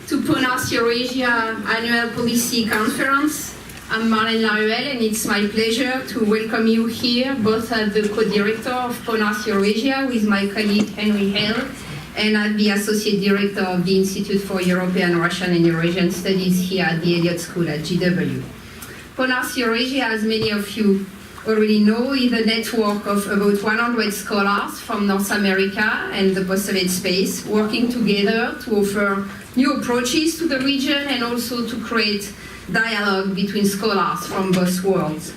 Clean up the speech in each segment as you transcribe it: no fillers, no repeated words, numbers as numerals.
to PONARS Eurasia Annual Policy Conference. I'm Marlène Laruelle, and it's my pleasure to welcome you here, both as the co-director of PONARS Eurasia with my colleague Henry Hale, and as the Associate Director of the Institute for European, Russian and Eurasian Studies here at the Elliott School at GW. PONARS Eurasia, as many of you already know, is a network of about 100 scholars from North America and the post-Soviet space, working together to offer new approaches to the region and also to create dialogue between scholars from both worlds.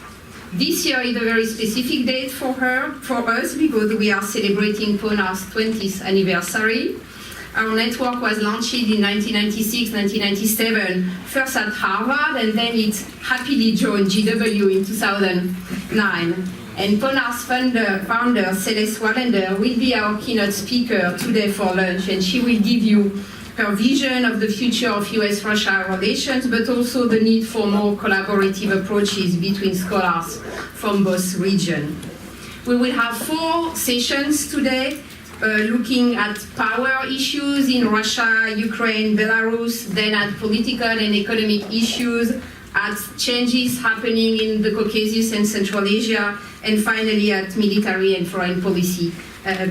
This year is a very specific date for us, because we are celebrating PONARS' 20th anniversary. Our network was launched in 1996, 1997, first at Harvard, and then it happily joined GW in 2009. And PONARS founder Celeste Wallander will be our keynote speaker today for lunch, and she will give you her vision of the future of US-Russia relations, but also the need for more collaborative approaches between scholars from both regions. We will have 4 sessions today, looking at power issues in Russia, Ukraine, Belarus, then at political and economic issues, at changes happening in the Caucasus and Central Asia, and finally at military and foreign policy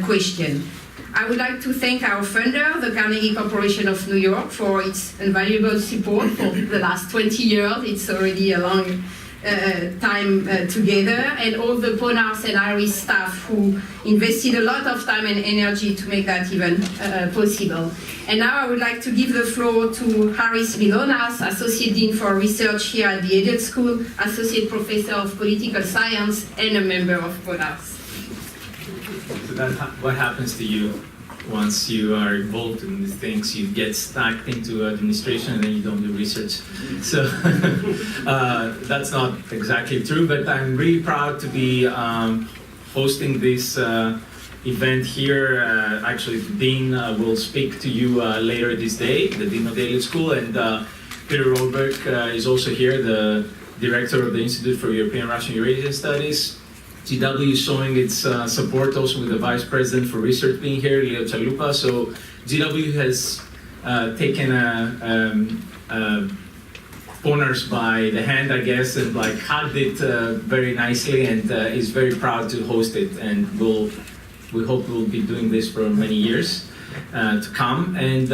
question. I would like to thank our funder, the Carnegie Corporation of New York, for its invaluable support for the last 20 years. It's already a long time together, and all the PONARS and IRIS staff who invested a lot of time and energy to make that even possible. And now I would like to give the floor to Haris Milonas, Associate Dean for Research here at the Elliott School, Associate Professor of Political Science, and a member of PONARS. So that's what happens to you once you are involved in these things. You get stuck into administration and then you don't do research. So that's not exactly true, but I'm really proud to be hosting this event here. Actually, the Dean will speak to you later this day, the Dean of the Elliott School, and Peter Rolberg is also here, the Director of the Institute for European, Russian and Eurasian Studies. GW is showing its support also with the Vice President for Research being here, Leo Chalupa. So GW has taken PONARS by the hand, I guess, and like hugged it very nicely, and is very proud to host it. And we hope we'll be doing this for many years to come. And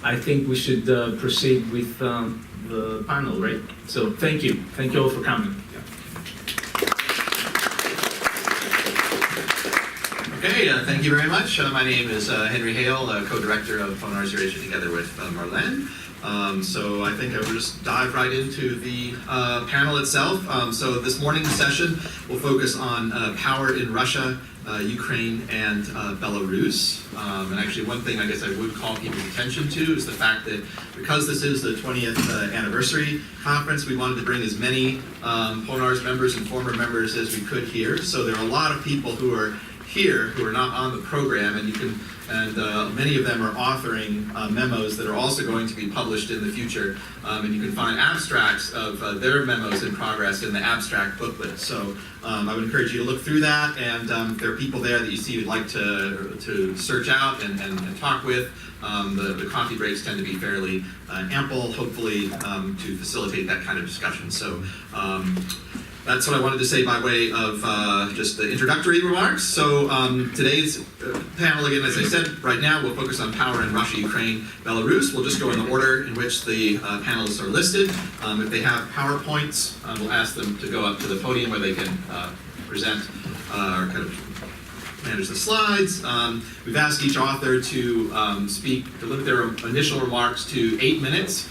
I think we should proceed with the panel, right? So thank you all for coming. Okay, thank you very much. My name is Henry Hale, co-director of PONARS Eurasia together with Marlène. So I think I will just dive right into the panel itself. So this morning's session will focus on power in Russia, Ukraine, and Belarus. And actually one thing I guess I would call people's attention to is the fact that because this is the 20th anniversary conference, we wanted to bring as many PONARS members and former members as we could here. So there are a lot of people who are here who are not on the program, and many of them are authoring memos that are also going to be published in the future, and you can find abstracts of their memos in progress in the abstract booklet. So I would encourage you to look through that, and if there are people there that you see you'd like to search out and talk with, the coffee breaks tend to be fairly ample, hopefully to facilitate that kind of discussion. So that's what I wanted to say by way of just the introductory remarks. So today's panel, again, as I said, right now we'll focus on power in Russia, Ukraine, Belarus. We'll just go in the order in which the panelists are listed. If they have PowerPoints, we'll ask them to go up to the podium where they can present or kind of manage the slides. We've asked each author to to limit their initial remarks to 8 minutes.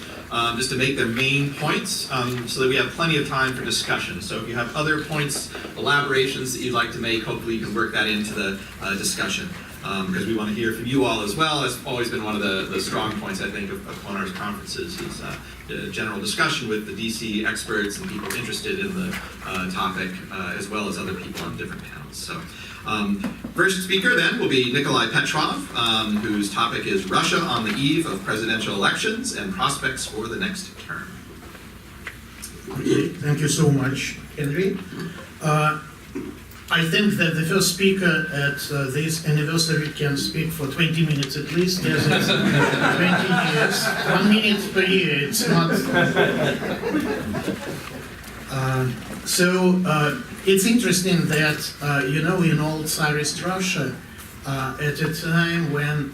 Just to make their main points, so that we have plenty of time for discussion. So if you have other points, elaborations that you'd like to make, hopefully you can work that into the discussion, because we want to hear from you all as well. It's always been one of the strong points, I think, of PONARS conferences is the general discussion with the DC experts and people interested in the topic, as well as other people on different panels. So. First speaker then will be Nikolay Petrov, whose topic is Russia on the eve of presidential elections and prospects for the next term. Okay, thank you so much, Henry. I think that the first speaker at this anniversary can speak for 20 minutes at least, as it's 20 years. 1 minute per year, it's not... It's interesting that, you know, in old Tsarist Russia, at a time when,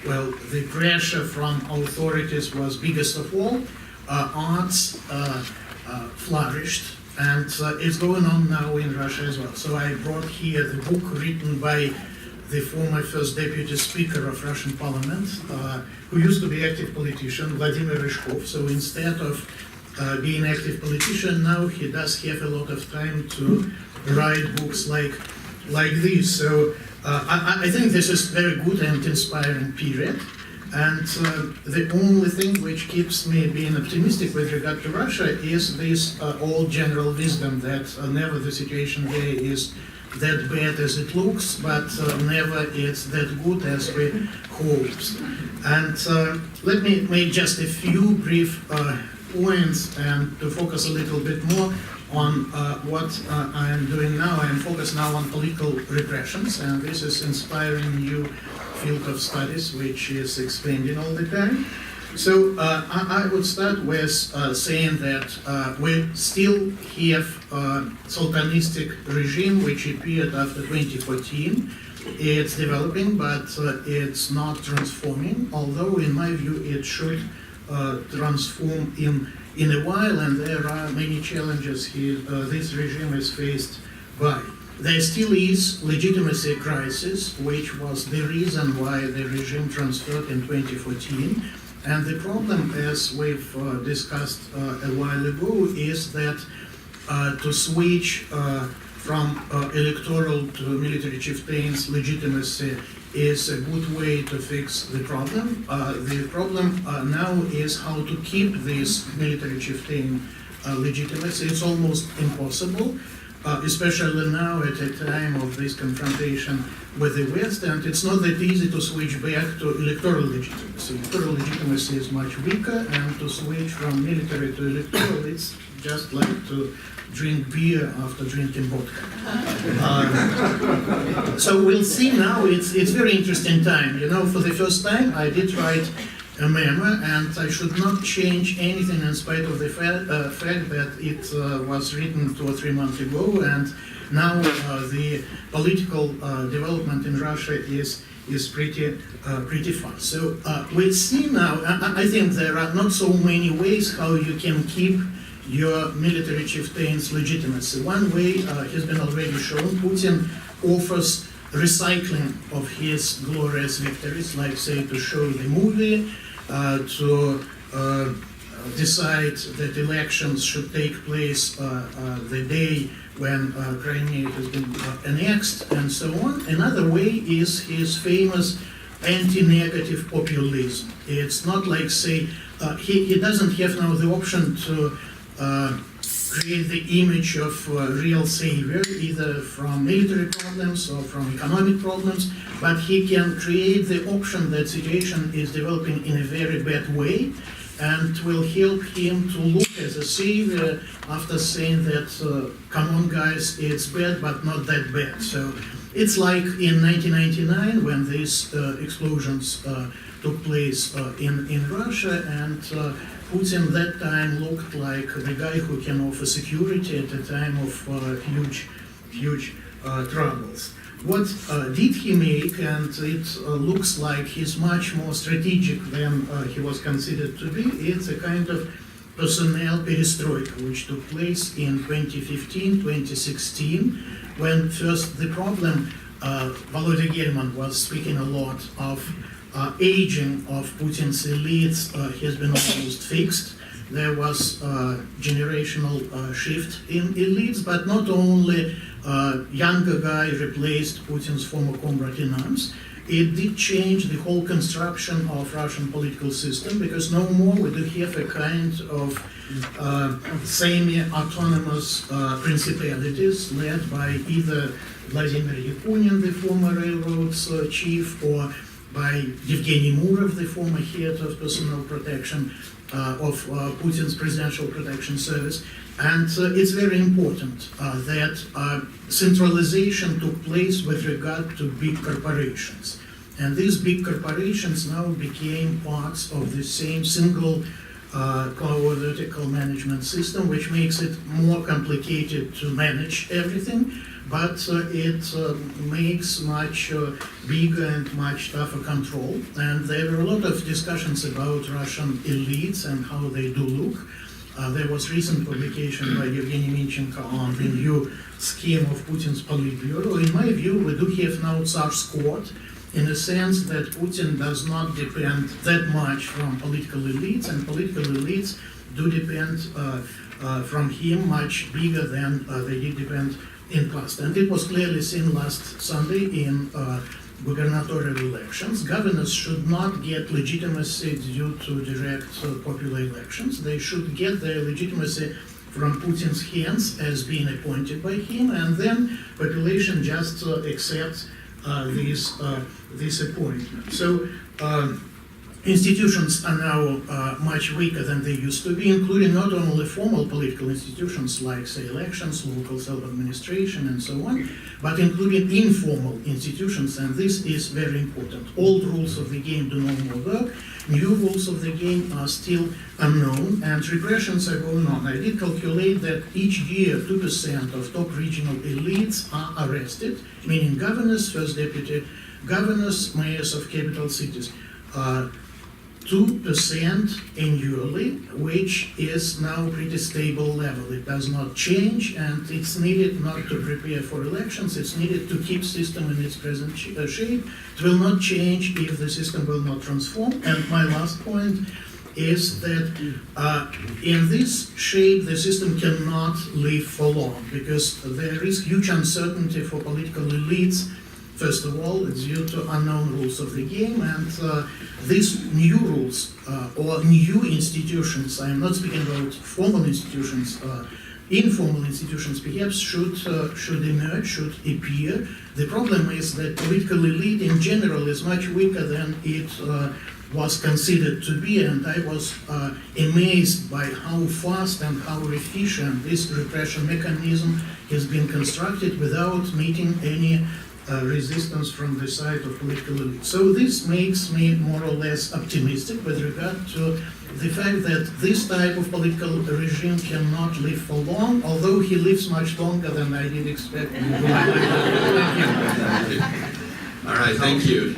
the pressure from authorities was biggest of all, arts flourished, and it's going on now in Russia as well. So I brought here the book written by the former first deputy speaker of Russian parliament, who used to be active politician, Vladimir Ryzhkov. So instead of being active politician, now he does have a lot of time to write books like this. So I think this is very good and inspiring period. And the only thing which keeps me being optimistic with regard to Russia is this old general wisdom that never the situation there is that bad as it looks, but never it's that good as we hope. And let me make just a few brief points and to focus a little bit more on what I am doing now. I am focused now on political repressions, and this is inspiring new field of studies which is expanding all the time. So I would start with saying that we still have a sultanistic regime which appeared after 2014. It's developing, but it's not transforming, although in my view it should transform in a while, and there are many challenges here this regime is faced by. There still is legitimacy crisis, which was the reason why the regime transferred in 2014. And the problem, as we've discussed a while ago, is that to switch from electoral to military chieftains legitimacy is a good way to fix the problem. The problem now is how to keep this military chieftain legitimacy. It's almost impossible, especially now at a time of this confrontation with the West, and it's not that easy to switch back to electoral legitimacy. Electoral legitimacy is much weaker, and to switch from military to electoral, it's just like to drink beer after drinking vodka. So we'll see now, it's very interesting time. You know, for the first time I did write a memo, and I should not change anything in spite of the fact that it was written 2 or 3 months ago, and now the political development in Russia is pretty fast. So we see now, I think there are not so many ways how you can keep your military chieftain's legitimacy. One way has been already shown. Putin offers recycling of his glorious victories, like say to show the movie, to decide that elections should take place the day when Crimea has been annexed, and so on. Another way is his famous anti-negative populism. It's not like, say, he doesn't have now the option to create the image of real savior, either from military problems or from economic problems, but he can create the option that situation is developing in a very bad way, and will help him to look as a savior after saying that, come on guys, it's bad, but not that bad. So it's like in 1999 when these explosions took place in Russia, and Putin that time looked like the guy who can offer security at a time of huge troubles. What did he make? And it looks like he's much more strategic than he was considered to be. It's a kind of personnel perestroika, which took place in 2015, 2016, when first the problem, Volodya German was speaking a lot of aging of Putin's elites has been almost fixed. There was a generational shift in elites, but not only younger guy replaced Putin's former comrade in arms. It did change the whole construction of Russian political system, because no more we do have a kind of semi-autonomous principalities led by either Vladimir Yakunin, the former railroads chief, or by Yevgeny Murov, the former head of personnel protection of Putin's presidential protection service. And it's very important that centralization took place with regard to big corporations. And these big corporations now became parts of the same single vertical management system, which makes it more complicated to manage everything, but it makes much bigger and much tougher control. And there were a lot of discussions about Russian elites and how they do look. There was recent publication by Evgeny Minchenko on the new scheme of Putin's Politburo. In my view, we do have now Tsar's court, in the sense that Putin does not depend that much from political elites, and political elites do depend from him much bigger than they did depend in past. And it was clearly seen last Sunday in gubernatorial elections. Governors should not get legitimacy due to direct popular elections. They should get their legitimacy from Putin's hands as being appointed by him, and then population just accepts this appointment. So institutions are now much weaker than they used to be, including not only formal political institutions like, say, elections, local self-administration, and so on, but including informal institutions, and this is very important. Old rules of the game do no more work, new rules of the game are still unknown, and repressions are going on. I did calculate that each year 2% of top regional elites are arrested, meaning governors, first deputy governors, mayors of capital cities. 2% annually, which is now a pretty stable level. It does not change, and it's needed not to prepare for elections, it's needed to keep system in its present shape. It will not change if the system will not transform. And my last point is that in this shape, the system cannot live for long, because there is huge uncertainty for political elites. First of all, it's due to unknown rules of the game, and these new rules or new institutions, I am not speaking about formal institutions, informal institutions perhaps should emerge, should appear. The problem is that political elite in general is much weaker than it was considered to be, and I was amazed by how fast and how efficient this repression mechanism has been constructed without meeting any resistance from the side of political elite. So this makes me more or less optimistic with regard to the fact that this type of political regime cannot live for long, although he lives much longer than I did expect. All right, thank you.